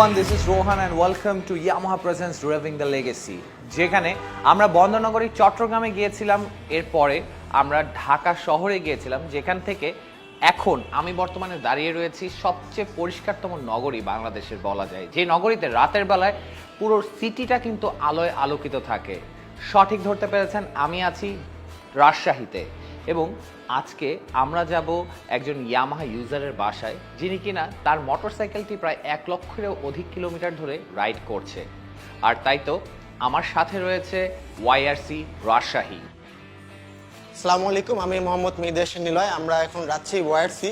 everyone, this is Rohan and welcome to Yamaha Presents Revving the Legacy. যেখানে আমরা বন্দরনগরী চট্টগ্রামে গিয়েছিলাম, এরপরে আমরা ঢাকা শহরে গিয়েছিলাম, যেখান থেকে এখন আমি বর্তমানে দাঁড়িয়ে রয়েছি সবচেয়ে পরিষ্কারতম নগরী বাংলাদেশের বলা যায়, যে নগরীতে রাতের বেলায় পুরো সিটিটা কিন্তু আলোয় আলোকিত থাকে। সঠিক ধরতে পেরেছেন, আমি আছি রাজশাহীতে এবং আজকে আমরা যাব একজন ইয়ামাহা ইউজারের বাসায়, যিনি কিনা তার মোটরসাইকেলটি প্রায় 1 লক্ষেরও অধিক কিলোমিটার ধরে রাইড করছে। আর তাই তো আমার সাথে রয়েছে ওয়াইআরসি রাজশাহী। আসসালামু আলাইকুম, আমি মোহাম্মদ মেহেদী হাসান নিলয়। আমরা এখন রাজশাহী ওয়াইআরসি।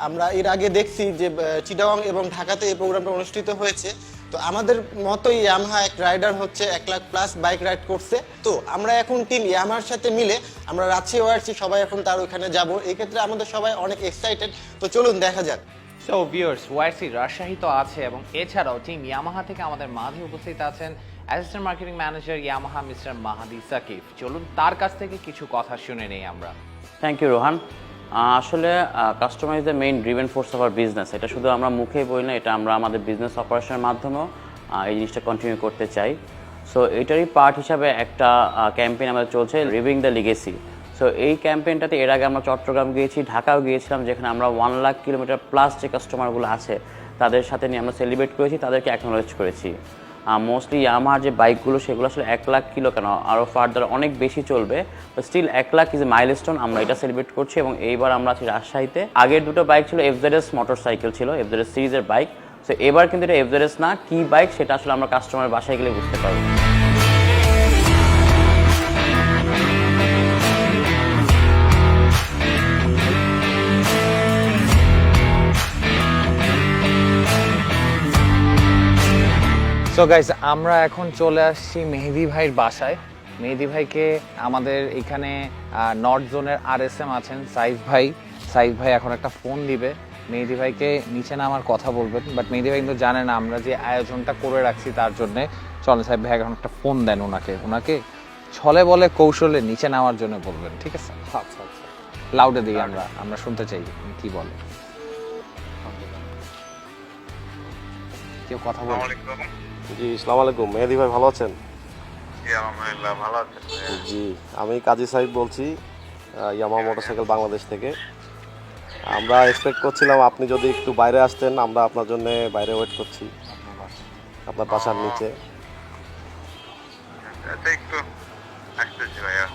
আমরা এর আগে দেখছি যে চিটাগং এবং ঢাকাতে এই প্রোগ্রামটা অনুষ্ঠিত হয়েছে। তো আমাদের মতোই ইয়ামাহা এক রাইডার হচ্ছে 1 লাখ প্লাস বাইক রাইড করছে। তো আমরা এখন টিম ইয়ামাহার সাথে মিলে আমরা রাজশাহী ওয়াইআরসি সবাই এখন তার ওইখানে যাব। এই ক্ষেত্রে আমাদের সবাই অনেক এক্সাইটেড। তো চলুন দেখা যাক। সো ভিউয়ার্স, ওয়াইআরসি রাজশাহী তো আছে এবং এছাড়াও টিম ইয়ামাহা থেকে আমাদের মাঝে উপস্থিত আছেন assistant marketing manager Yamaha mister Mahadi Sakib. চলুন তার কাছ থেকে কিছু কথা শুনে নেই আমরা। Thank you Rohan. আসলে customer is the main driven force of our business. এটা শুধু আমরা মুখেই বলি না, এটা আমরা আমাদের বিজনেস অপারেশনের মাধ্যমেও এই জিনিসটা কন্টিনিউ করতে চাই। সো এটারই পার্ট হিসাবে একটা ক্যাম্পেইন আমাদের চলছে, রিভিং দ্য লিগেসি। সো এই ক্যাম্পেইনটাতে এর আগে আমরা চট্টগ্রাম গিয়েছি, ঢাকাও গিয়েছিলাম, যেখানে আমরা 1 লাখ কিলোমিটার প্লাস যে কাস্টমারগুলো আছে তাদের সাথে নিয়ে আমরা সেলিব্রেট করেছি, তাদেরকে অ্যাকনোলেজ করেছি। মোস্টলি ইয়ামাহার যে বাইকগুলো সেগুলো আসলে 1 লাখ কিলো কেন, আরও ফার্দার অনেক বেশি চলবে, তো still 1 lakh is a milestone, আমরা এটা সেলিব্রেট করছি। এবং এইবার আমরা আছি রাজশাহীতে। আগের দুটো বাইক ছিল এফজেডএস মোটরসাইকেল, ছিল এফজেডএস সিরিজের বাইক। সো এবার কিন্তু এটা এফজেডএস না, কি বাইক সেটা আসলে আমরা কাস্টমারের বাসায় গেলে বুঝতে পারবো। সো গাইস, আমরা এখন চলে আসছি মেহেদী ভাইয়ের বাসায়। মেহেদী ভাইকে আমাদের এখানে নর্থ জোনের আরএসএম আছেন সাইফ ভাই এখন একটা ফোন দিবে। মেহেদী ভাইকে নিচে নামার কথা বলবেন, বাট মেহেদী ভাই কিন্তু জানে না আমরা যে আয়োজনটা করে রাখছি তার জন্যে। চলেন সাইফ ভাই এখন একটা ফোন দেন ওনাকে ছলে বলে কৌশলে নিচে নামার জন্য বলবেন, ঠিক আছে? আচ্ছা লাউডে দিই, আমরা শুনতে চাই কি বলে। কেউ কথা বলে? জি, আসসালামু আলাইকুম। মেহেদী ভাই ভালো আছেন? জি আলহামদুলিল্লাহ, ভালো আছেন? জি, আমি কাজী সাহেব বলছি ইয়ামাহা মোটরসাইকেল বাংলাদেশ থেকে। আমরা এক্সপেক্ট করছিলাম আপনি যদি একটু বাইরে আসতেন, আমরা আপনার জন্য বাইরে ওয়েট করছি আপনার বাসার নিচে। আচ্ছা, একটু আসতেছি ভাইয়া।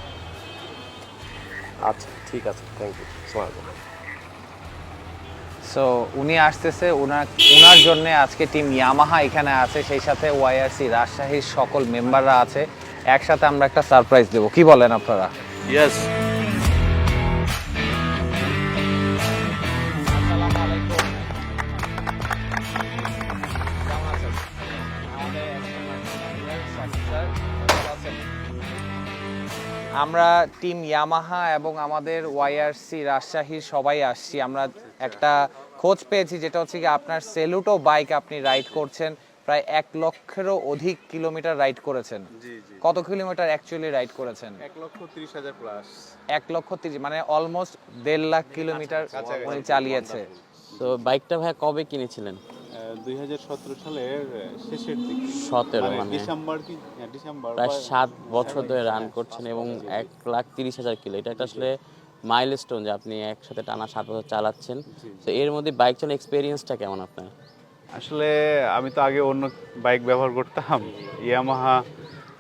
আচ্ছা ঠিক আছে, থ্যাংক ইউ। আসসালামু আলাইকুম। সো উনি আসতেছে, ওনার জন্য আজকে টিম ইয়ামাহা এখানে আছে, সেই সাথে ওয়াইআরসি রাজশাহীর সকল মেম্বাররা আছে। একসাথে আমরা একটা সারপ্রাইজ দেবো, কি বলেন আপনারা? ইয়েস। আমরা টিম ইয়ামাহা এবং আমাদের ওয়াইআরসি রাজশাহীর সবাই আসছি। আমরা একটা খোঁজ পেয়েছি, যেটা হচ্ছে কি আপনার সেলুটো বাইক আপনি রাইড করছেন, প্রায় 1 লক্ষেরও অধিক কিলোমিটার রাইড করেছেন। কত কিলোমিটার অ্যাকচুয়ালি রাইড করেছেন? 1,30,000 প্লাস। 1,30,000 মানে অলমোস্ট 1.5 লাখ কিলোমিটার উনি চালিয়েছে। তো বাইকটা ভাই কবে কিনেছিলেন? 2017 সালের শেষের দিকে, 17 মানে ডিসেম্বর প্রায় 7 বছর ধরে রান করছেন এবং 1,30,000 কিলো। এটা একটা আসলে মাইলস্টোন যে আপনি একসাথে টানা 7 বছর চালাচ্ছেন। তো এর মধ্যে বাইক চালানোর এক্সপেরিয়েন্সটা কেমন আপনার? আসলে আমি তো আগে অন্য বাইক ব্যবহার করতাম, ইয়ামাহা।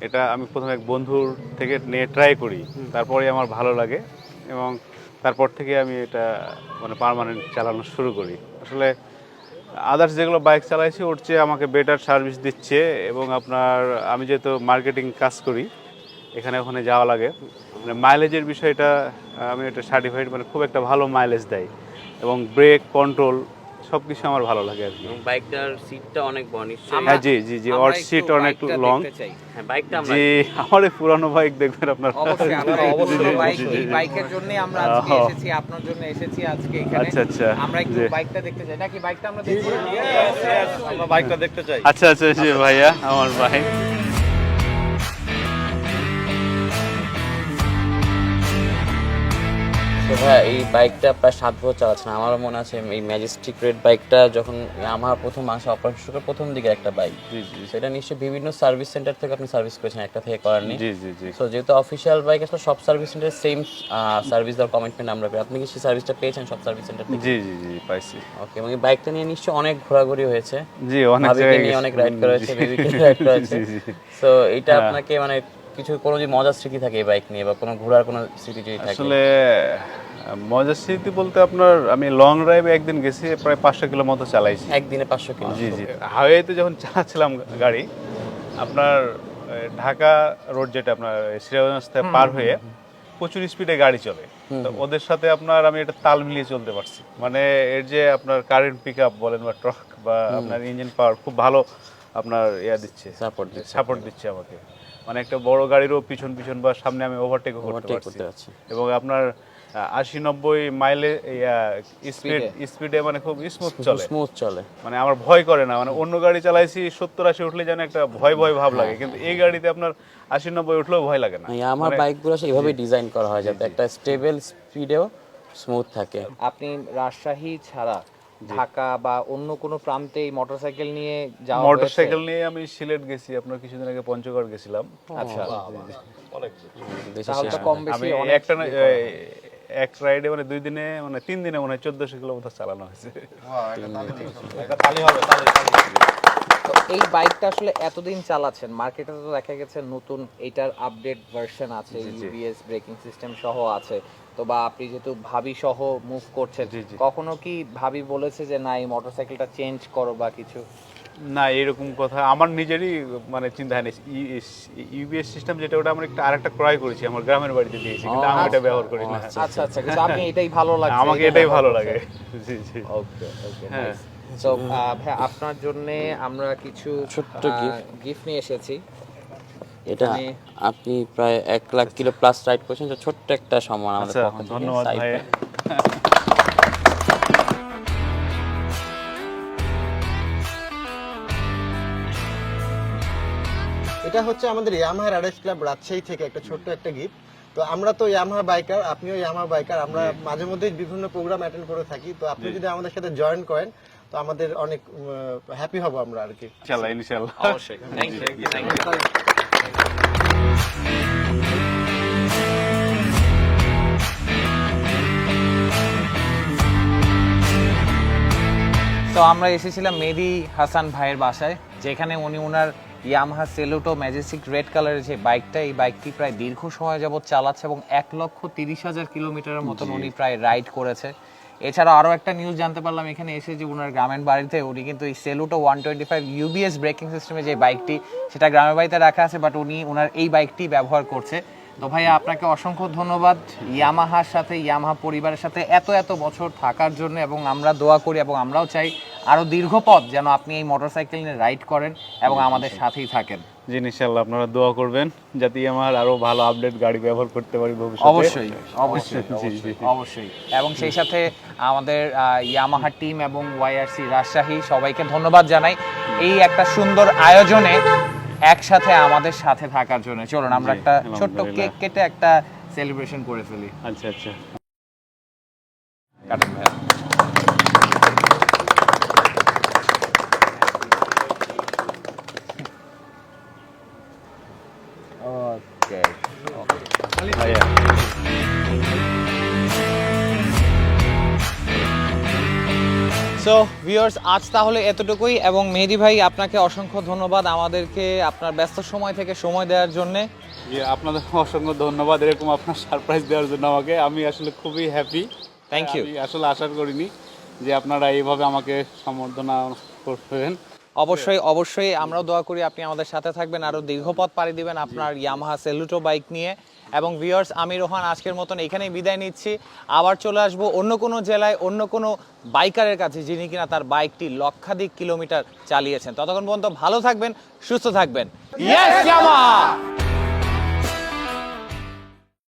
এটা আমি প্রথমে এক বন্ধুর থেকে নিয়ে ট্রাই করি, তারপরে আমার ভালো লাগে এবং তারপর থেকে আমি এটা মানে পার্মানেন্ট চালানো শুরু করি। আসলে আদার্স যেগুলো বাইক চালাইছি ওর চেয়ে আমাকে বেটার সার্ভিস দিচ্ছে এবং আপনার আমি যেহেতু মার্কেটিং কাজ করি, এখানে ওখানে যাওয়া লাগে, মানে মাইলেজের বিষয়টা আমি এটা সার্টিফাইড, মানে খুব একটা ভালো মাইলেজ দেয় এবং ব্রেক কন্ট্রোল সব কিছু আমার ভালো লাগে আর কি। বাইকটার সিটটা অনেক বড় নিশ্চয়ই। হ্যাঁ জি, ওর সিট অনেক লং। হ্যাঁ, বাইকটা আমরা জি, আমার এই পুরানো বাইক দেখবেন আপনার। অবশ্যই এই বাইকের জন্য আমরা আজকে এসেছি, আপনার জন্য এসেছি আজকে এখানে। আচ্ছা, আমরা একটু বাইকটা দেখতে চাই, নাকি বাইকটা আমরা দেখব? আমরা বাইকটা দেখতে চাই। আচ্ছা জি ভাইয়া, আমার বাইক। তো ভাই এই বাইকটা প্রায় 7 বছর চালাচ্ছেন। আমারও মনে আছে এই ম্যাজেস্টিক রেড বাইকটা যখন আমার প্রথম আসা অপারেশন প্রথম দিকে একটা বাইক, জি জি সেটা নিশ্চয়ই বিভিন্ন সার্ভিস সেন্টার থেকে আপনি সার্ভিস করেছেন, একটা থেকে করাননি। জি জি জি। সো যেহেতু অফিসিয়াল বাইক আসলে সব সার্ভিস সেন্টারে সেম সার্ভিস দেওয়ার কমিটমেন্ট আমরা করি। আপনি কি সেই সার্ভিসটা পেয়েছেন সব সার্ভিস সেন্টার থেকে? জি জি জি পাইছি। ওকে, এবং এই বাইকটা নিয়ে নিশ্চয়ই অনেক ঘোরাঘুরি হয়েছে, জি অনেক ভাবিকে জায়গায় নিয়ে অনেক রাইড জি, করা হয়েছে, বেবিকে রাইড করা হয়েছে। জি, জি। সো এটা আপনাকে মানে কিছু কোনো যদি মজার স্মৃতি থাকে এই বাইক নিয়ে বা কোনো ঘোরার কোনো স্মৃতি যদি থাকে? আসলে মজার স্মৃতি বলতে আপনার আমি লং ড্রাইভে একদিন গেছি, প্রায় 500 কিলো মতো চালাইছি। একদিনে 500 কিলো? জি জি। হাইওয়েতে যখন চালাচ্ছিলাম গাড়ি, আপনার ঢাকা রোড যেটা আপনার সিরাজগঞ্জ থেকে পার হয়ে প্রচুর স্পিডে গাড়ি চলে, তো ওদের সাথে আপনার আমি এটা তাল মিলিয়ে চলতে পারছি। মানে এর যে আপনার কারেন্ট পিক আপ বলেন বা ট্রাক বা আপনার ইঞ্জিন পাওয়ার খুব ভালো আপনার দিচ্ছে, সাপোর্ট দিচ্ছে আমাকে। মানে একটা বড় গাড়িরও পিছন পিছন বা সামনে আমি ওভারটেকও করতে পারছি। এবং আপনার 80-90 মাইলে স্পিডে মানে খুব স্মুথ চলে, মানে আমার ভয় করে না। মানে অন্য গাড়ি চালাইছি 70-80 উঠলে যেন একটা ভয় ভাব লাগে, কিন্তু এই গাড়িতে আপনার 80-90 উঠলেও ভয় লাগে না। আমার বাইকগুলো এইভাবে ডিজাইন করা হয় যাতে একটা স্টেবল স্পিডেও স্মুথ থাকে। আপনি রাজশাহী ছাড়া ঢাকা বা অন্য কোনো প্রান্তে এই মোটরসাইকেল নিয়ে যাওয়া মোটরসাইকেল নিয়ে আমি সিলেট গেছি, আপনার কিছুদিন আগে পঞ্চগড় গেছিলাম। আচ্ছা, দেশে তাহলে তো শেষ কম হয়। বেশি আমি অনেক একটা এক রাইডে মানে 2 দিনে মানে 3 দিনে মনে হয় 1400 কিলোমিটার চালানো হয়েছে। তো এই বাইকটা আসলে এতদিন চালাচ্ছেন, মার্কেটে তো দেখা গেছে নতুন এটার আপডেট ভার্সন আছে, ইউবিএস ব্রেকিং সিস্টেম সহ আছে। তো বা আপনি যেহেতু ভাবি সহ মুভ করছেন, কখনো কি ভাবি বলেছে যে না এই মোটরসাইকেলটা চেঞ্জ করো বা কিছু? না, এরকম কথা আমার নিজেরই মানে চিন্তা হয়নি। ইউবিএস সিস্টেম যেটা, ওটা আমরা আরেকটা ক্রয় করেছি, আমার গ্রামের বাড়িতে দিয়েছি, কিন্তু আমি এটা ব্যবহার করি না। আচ্ছা আচ্ছা, কিন্তু আপনি এটাই ভালো লাগে? আমাকে এটাই ভালো লাগে। জি জি। ওকে ওকে, হ্যাঁ। সো ভাই আপনার জন্য আমরা কিছু ছোট্ট গিফট নিয়ে এসেছি। এটা আপনি প্রায় 1 লাখ কিলো প্লাস রাইড করেছেন, তো ছোট্ট একটা সম্মান আমাদের আচ্ছা, পক্ষ থেকে। ধন্যবাদ ভাই। এটা হচ্ছে আমাদের ইয়ামাহা রাইডার্স ক্লাব রাজশাহী থেকে একটা ছোট্ট একটা গিফট। তো আমরা তো ইয়ামাহা বাইকার, আপনিও ইয়ামাহা বাইকার, আমরা মাঝে মধ্যে বিভিন্ন প্রোগ্রাম অ্যাটেন্ড করে থাকি। তো আপনি যদি আমাদের সাথে জয়েন করেন তো আমাদের অনেক হ্যাপি হব আমরা আর কি। ইনশাআল্লাহ। অবশ্যই, থ্যাংক ইউ। তো আমরা এসেছিলাম মেহেদি হাসান ভাইয়ের বাসায়, যেখানে উনি ওনার ইয়ামাহা সেলুটো ম্যাজেস্টিক রেড কালারের যে বাইকটা, এই বাইকটি প্রায় দীর্ঘ সময় যাবত চালাচ্ছে এবং 1,30,000 কিলোমিটারের মতন উনি প্রায় রাইড করেছে। এছাড়া আরও একটা নিউজ জানতে পারলাম এখানে এসে যে ওনার গ্রামের বাড়িতে উনি কিন্তু এই সেলুটো 125 ইউবিএস ব্রেকিং সিস্টেমে যে বাইকটি, সেটা গ্রামের বাড়িতে রাখা আছে, বাট উনি ওনার এই বাইকটি ব্যবহার করছে। তো ভাইয়া আপনাকে অসংখ্য ধন্যবাদ ইয়ামাহার সাথে, ইয়ামাহা পরিবারের সাথে এত বছর থাকার জন্য, এবং আমরা দোয়া করি এবং আমরাও চাই আরো দীর্ঘ পথ যেন আপনি এই মোটরসাইকেল নিয়ে রাইড করেন এবং আমাদের সাথেই থাকেন। জি ইনশাআল্লাহ, আপনারা দোয়া করবেন যাতে আমার আরো ভালো আপডেট গাড়ি ব্যবহার করতে পারি ভবিষ্যতে। অবশ্যই অবশ্যই অবশ্যই। এবং সেই সাথে আমাদের ইয়ামাহা টিম এবং ওয়াইআরসি রাজশাহী সবাইকে ধন্যবাদ জানাই এই একটা সুন্দর আয়োজনে একসাথে আমাদের সাথে থাকার জন্য। চলুন আমরা একটা ছোট্ট কেক কেটে একটা সেলিব্রেশন করে ফেলি। আচ্ছা আচ্ছা, কাটেন ভাইয়া। ওকে ভাইয়া। সো ভিউয়ার্স, আজ তাহলে এতটুকুই, এবং মেহেদি ভাই আপনাকে অসংখ্য ধন্যবাদ আমাদেরকে আপনার ব্যস্ত সময় থেকে সময় দেওয়ার জন্য। জি, আপনাদের অসংখ্য ধন্যবাদ এরকম আপনার সারপ্রাইজ দেওয়ার জন্য আমাকে। আমি আসলে খুবই হ্যাপি। Thank you. আমি আসলে আশা করিনি যে আপনারা এইভাবে আমাকে সম্বর্ধনা করবেন। অবশ্যই অবশ্যই, আমরাও দোয়া করি আপনি আমাদের সাথে থাকবেন, আরও দীর্ঘপথ পাড়ি দিবেন আপনার ইয়ামাহা সেলুটো বাইক নিয়ে। এবং ভিউয়ার্স, আমি রোহান আজকের মতন এখানেই বিদায় নিচ্ছি। আবার চলে আসবো অন্য কোনো জেলায় অন্য কোনো বাইকারের কাছে যিনি কিনা তার বাইকটি লক্ষাধিক কিলোমিটার চালিয়েছেন। ততক্ষণ পর্যন্ত ভালো থাকবেন, সুস্থ থাকবেন। Yes Yamaha.